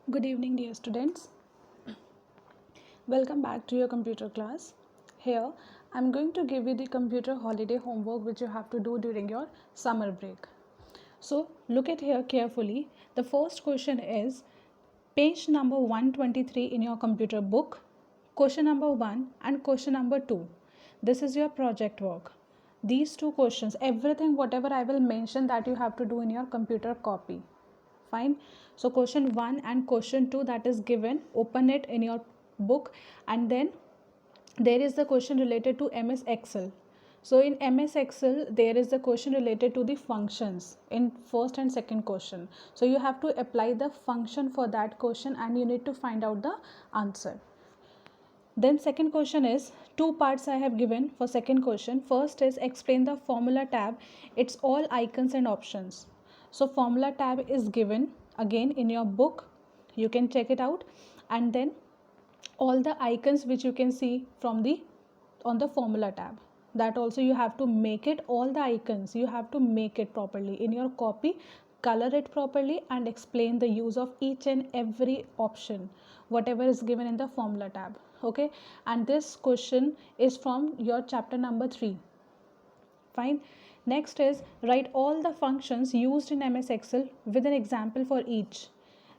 Good evening, dear students. Welcome back to your computer class. Here, I'm going to give you the computer holiday homework which you have to do during your summer break. So, look at here carefully. The first question is page number 123 in your computer book, question number 1 and question number 2. This is your project work. These two questions, everything whatever I will mention that you have to do in your computer copy. Fine. So question 1 and question 2 that is given, open it in your book, and then there is the question related to MS Excel. So in MS Excel there is the question related to the functions in first and second question. So you have to apply the function for that question and you need to find out the answer. Then second question is, two parts I have given for second question. First is explain the formula tab. It's all icons and options. So formula tab is given again in your book. You can check it out, and then all the icons which you can see from the on the formula tab, that also you have to make it, all the icons you have to make it properly in your copy, color it properly and explain the use of each and every option whatever is given in the formula tab. Okay, and this question is from your chapter number 3. Fine. Next is write all the functions used in MS Excel with an example for each.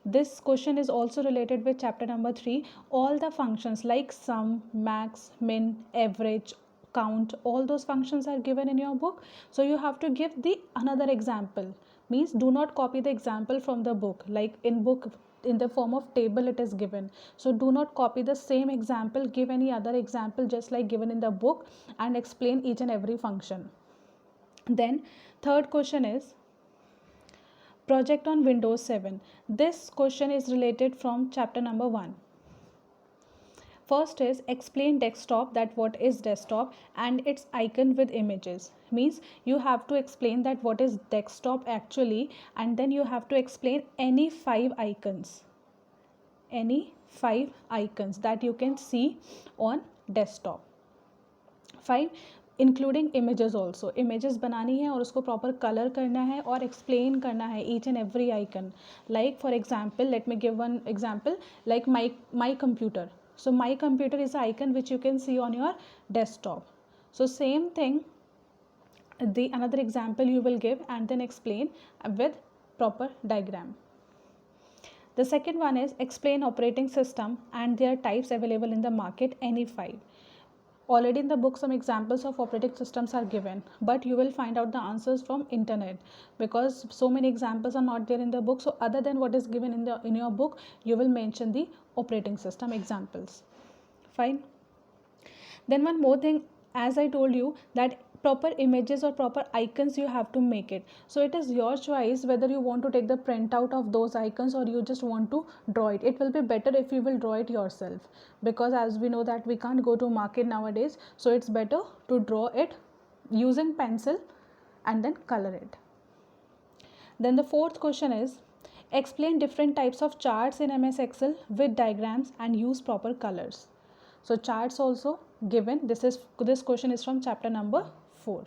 This question is also related with chapter number 3. All the functions like sum, max, min, average, count, all those functions are given in your book. So you have to give the another example. Means do not copy the example from the book. Like in book in the form of table it is given. So do not copy the same example. Give any other example just like given in the book and explain each and every function. Then third question is project on Windows 7. This question is related from chapter number 1. First is explain desktop, that what is desktop and its icon with images. Means you have to explain that what is desktop actually, and then you have to explain any 5 icons. Any 5 icons that you can see on desktop. Fine. Including images also, images बनानी है और उसको proper colour करना है और explain करना है each and every icon. Like for example let me give one example like my computer. So my computer is an icon which you can see on your desktop. So same thing, the another example you will give and then explain with proper diagram. The second one is explain operating system and their types available in the market, any 5. Already in the book some examples of operating systems are given, but you will find out the answers from internet because so many examples are not there in the book. So other than what is given in your book, you will mention the operating system examples. Fine. Then one more thing, as I told you that proper images or proper icons you have to make it. So it is your choice whether you want to take the printout of those icons or you just want to draw it. It will be better if you will draw it yourself, because as we know that we can't go to market nowadays, so it's better to draw it using pencil and then color it. Then the fourth question is explain different types of charts in MS Excel with diagrams and use proper colors. So charts also given. This question is from chapter number 4.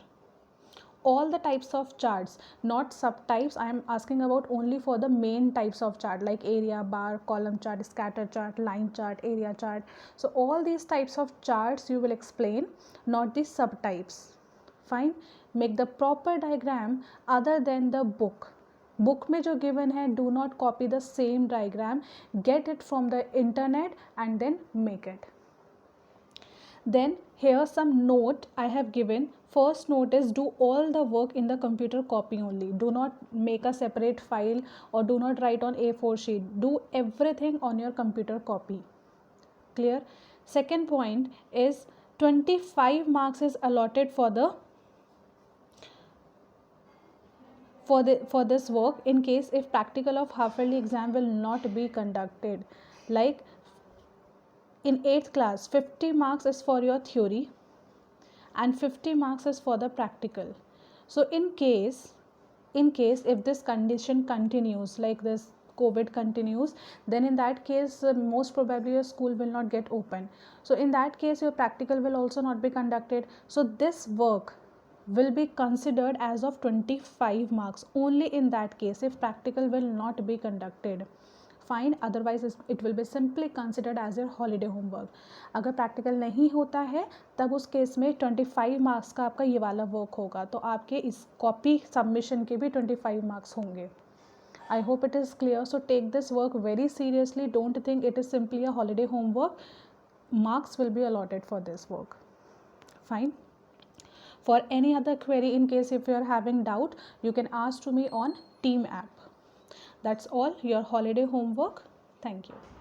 All the types of charts, not subtypes. I am asking about only for the main types of chart like area, bar, column chart, scatter chart, line chart, area chart. So all these types of charts you will explain, not the subtypes. Fine. Make the proper diagram other than the book. Book में जो given है, do not copy the same diagram, get it from the internet and then make it. Then here some note I have given. First note is do all the work in the computer copy only. Do not make a separate file or do not write on A4 sheet. Do everything on your computer copy. Clear? Second point is 25 marks is allotted for this work in case if practical of half yearly exam will not be conducted. Like in 8th class 50 marks is for your theory and 50 marks is for the practical. So in case if this condition continues, like this COVID continues, then in that case most probably your school will not get open. So in that case your practical will also not be conducted. So this work will be considered as of 25 marks only in that case if practical will not be conducted. fine, otherwise it will be simply considered as your holiday homework. अगर practical नहीं होता है तब उस case में 25 marks का आपका ये वाला वर्क होगा, तो आपके इस कॉपी सबमिशन के भी 25 मार्क्स होंगे. I hope it is clear. So take this work very seriously. Don't think it is simply a holiday homework. Marks will be allotted for this work. Fine. For any other query, in case if you are having doubt, you can ask to me on Team app. That's all your holiday homework. Thank you.